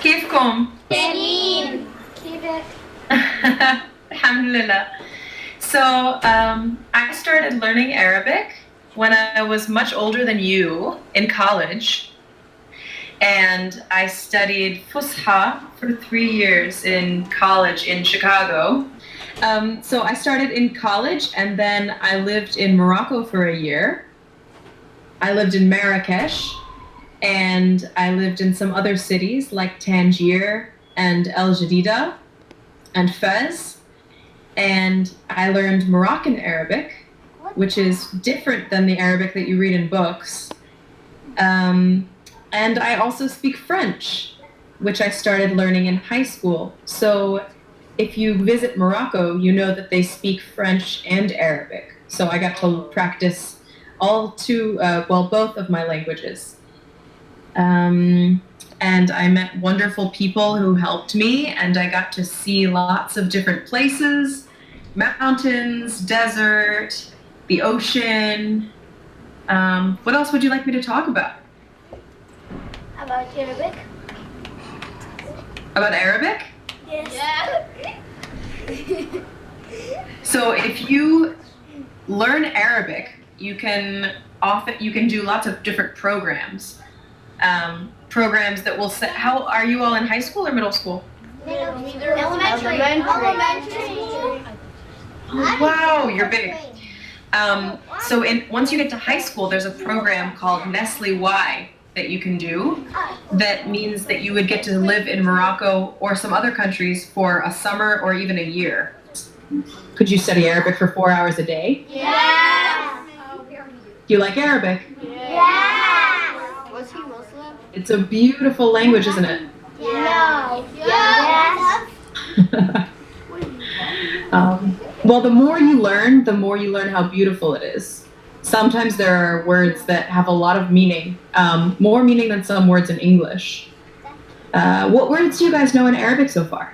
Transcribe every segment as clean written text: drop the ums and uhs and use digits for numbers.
كيفكم؟ تمام. كيفك؟ Alhamdulillah. So I started learning Arabic when I was much older than you in college. And I studied Fusha for 3 years in college in Chicago. So I started in college and then I lived in Morocco for a year. I lived in Marrakesh and I lived in some other cities like Tangier and El Jadida and Fez. And I learned Moroccan Arabic, which is different than the Arabic that you read in books. And I also speak French, which I started learning in high school. So if you visit Morocco, you know that they speak French and Arabic. So I got to practice both of my languages. And I met wonderful people who helped me, and I got to see lots of different places, mountains, desert, the ocean. What else would you like me to talk about? About Arabic? About Arabic? Yes. Yeah. So if you learn Arabic, you can do lots of different programs. Programs that will set. How are you all in high school or middle school? Elementary. Wow, you're big. So once you get to high school, there's a program called Nestle Y that you can do. That means that you would get to live in Morocco or some other countries for a summer or even a year. Could you study Arabic for 4 hours a day? Yeah. Do you like Arabic? Yeah. Was he Muslim? It's a beautiful language, isn't it? No. Yes. Well, the more you learn how beautiful it is. Sometimes there are words that have a lot of meaning, more meaning than some words in English. What words do you guys know in Arabic so far?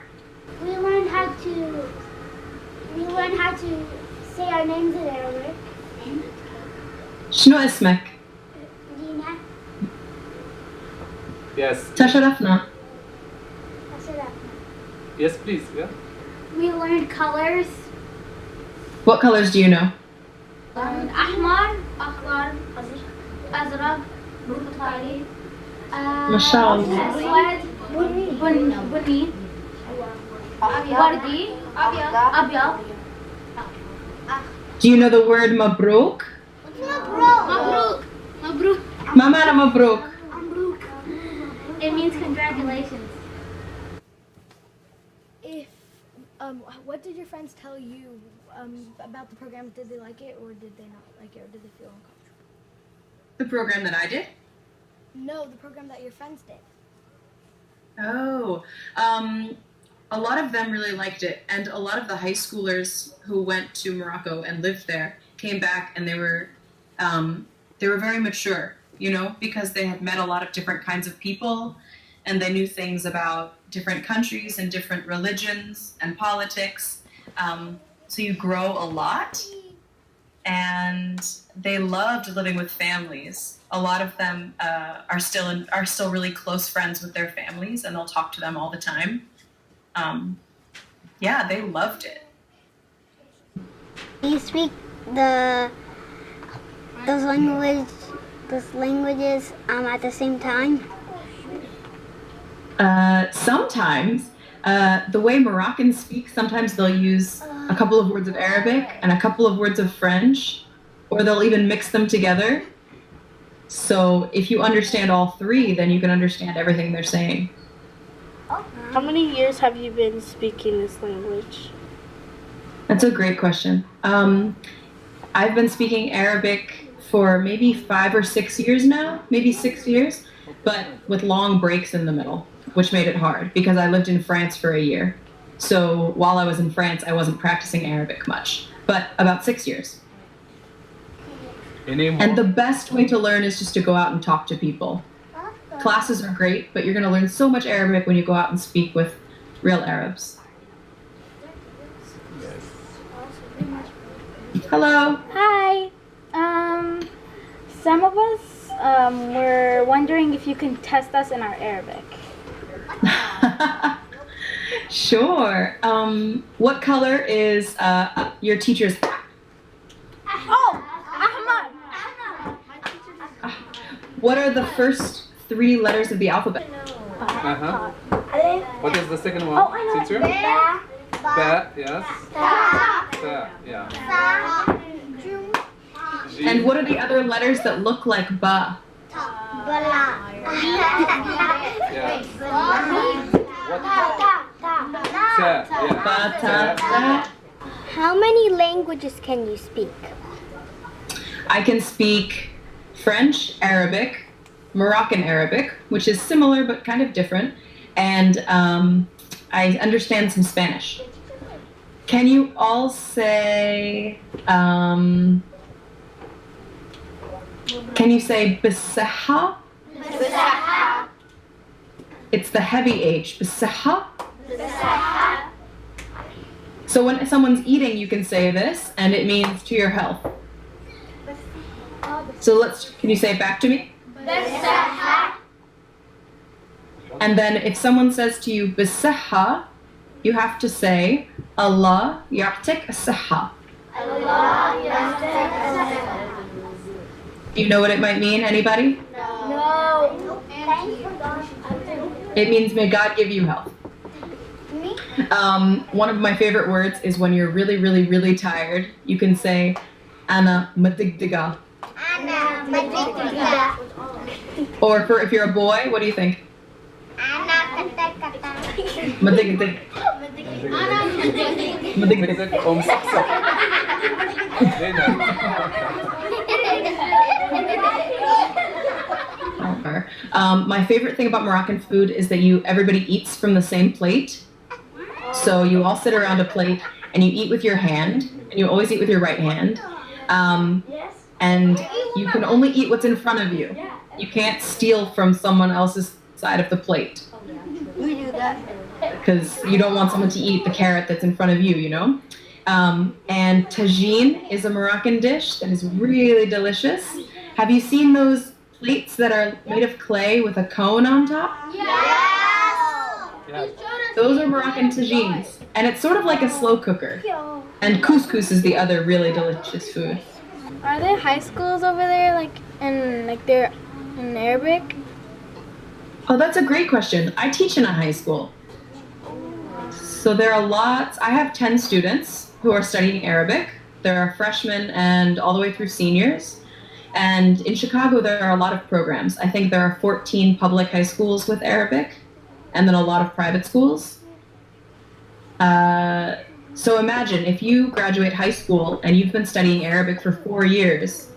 We learned how to say our names in Arabic. شنو اسمك؟ Lena. Yes. تشرفنا. Yes, please. Yeah. We learned colors. What colors do you know? أحمر، أخضر، أزرق، برتقالي. ما شاء الله. أسود، بني، وردي، أبيض. Do you know the word مبروك? مبروك. ما معنى مبروك؟ It means congratulations. What did your friends tell you about the program? Did they like it or did they not like it or did they feel uncomfortable? The program that I did? No, the program that your friends did. Oh, a lot of them really liked it, and a lot of the high schoolers who went to Morocco and lived there came back and they were very mature, because they had met a lot of different kinds of people, and they knew things about different countries and different religions and politics. So you grow a lot, and they loved living with families. A lot of them are still really close friends with their families, and they'll talk to them all the time. Yeah, they loved it. Do you speak those languages at the same time? Sometimes. The way Moroccans speak, sometimes they'll use a couple of words of Arabic and a couple of words of French, or they'll even mix them together. So if you understand all three, then you can understand everything they're saying. How many years have you been speaking this language? That's a great question. I've been speaking Arabic for maybe 5 or 6 years now, maybe 6 years, but with long breaks in the middle, which made it hard because I lived in France for a year. So while I was in France, I wasn't practicing Arabic much, but about 6 years. And the best way to learn is just to go out and talk to people. Classes are great, but you're going to learn so much Arabic when you go out and speak with real Arabs. Hello. Hi. Some of us were wondering if you can test us in our Arabic. Sure. What color is your teacher's hat? Oh, Ahmad. What are the first 3 letters of the alphabet? Uh-huh. What is the second one, teacher? Ba. Ba, yes. Ta. Sa, yeah. G. And what are the other letters that look like ba? Yeah. What? Sa, yeah. Ba, ta, ta. How many languages can you speak? I can speak French, Arabic, Moroccan Arabic, which is similar but kind of different, and I understand some Spanish. Can you all say, can you say bisaha? It's the heavy H, bisaha. So when someone's eating, you can say this, and it means to your health. So can you say it back to me? And then if someone says to you, bisaha, you have to say, Allah ya'tik as-saha. Do you know what it might mean, anybody? No. It means may God give you health. One of my favorite words is when you're really, really, really tired, you can say, Ana madigdiga. Or if you're a boy, what do you think? Madigdig. Madigdig, saksak. My favorite thing about Moroccan food is that everybody eats from the same plate. So you all sit around a plate and you eat with your hand, and you always eat with your right hand. And you can only eat what's in front of you. You can't steal from someone else's side of the plate. We do that. Because you don't want someone to eat the carrot that's in front of you, you know? And tagine is a Moroccan dish that is really delicious. Have you seen those plates that are made of clay with a cone on top? Yes. Those are Moroccan tagines. And it's sort of like a slow cooker. And couscous is the other really delicious food. Are there high schools over there, they're in Arabic? Oh, that's a great question. I teach in a high school. So there are lots. I have 10 students who are studying Arabic. There are freshmen and all the way through seniors. And in Chicago, there are a lot of programs. I think there are 14 public high schools with Arabic, and then a lot of private schools. So imagine if you graduate high school and you've been studying Arabic for 4 years,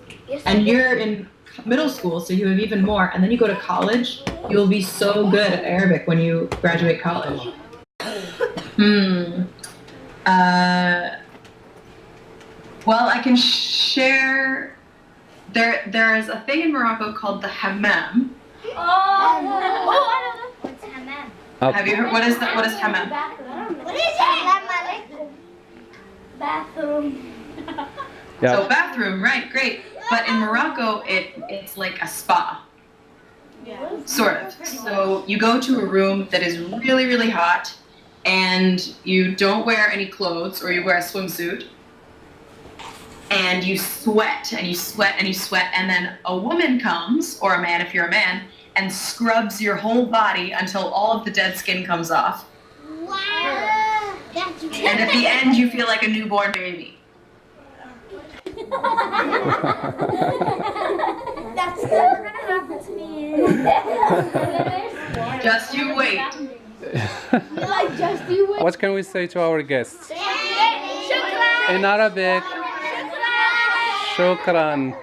and you're in middle school, so you have even more, and then you go to college, you'll be so good at Arabic when you graduate college. Well, I can share, there is a thing in Morocco called the hammam. What's hammam? Have you heard, what is hammam? What is it? Bathroom. Yeah. So bathroom, right, great. But in Morocco, it's like a spa. Sort of. So you go to a room that is really, really hot, and you don't wear any clothes, or you wear a swimsuit, and you sweat, and you sweat, and you sweat, and then a woman comes, or a man if you're a man, and scrubs your whole body until all of the dead skin comes off. Wow. And at the end, you feel like a newborn baby. That's never gonna happen to me. Just you wait. Just you wait. What can we say to our guests? Shukran. In Arabic, shukran.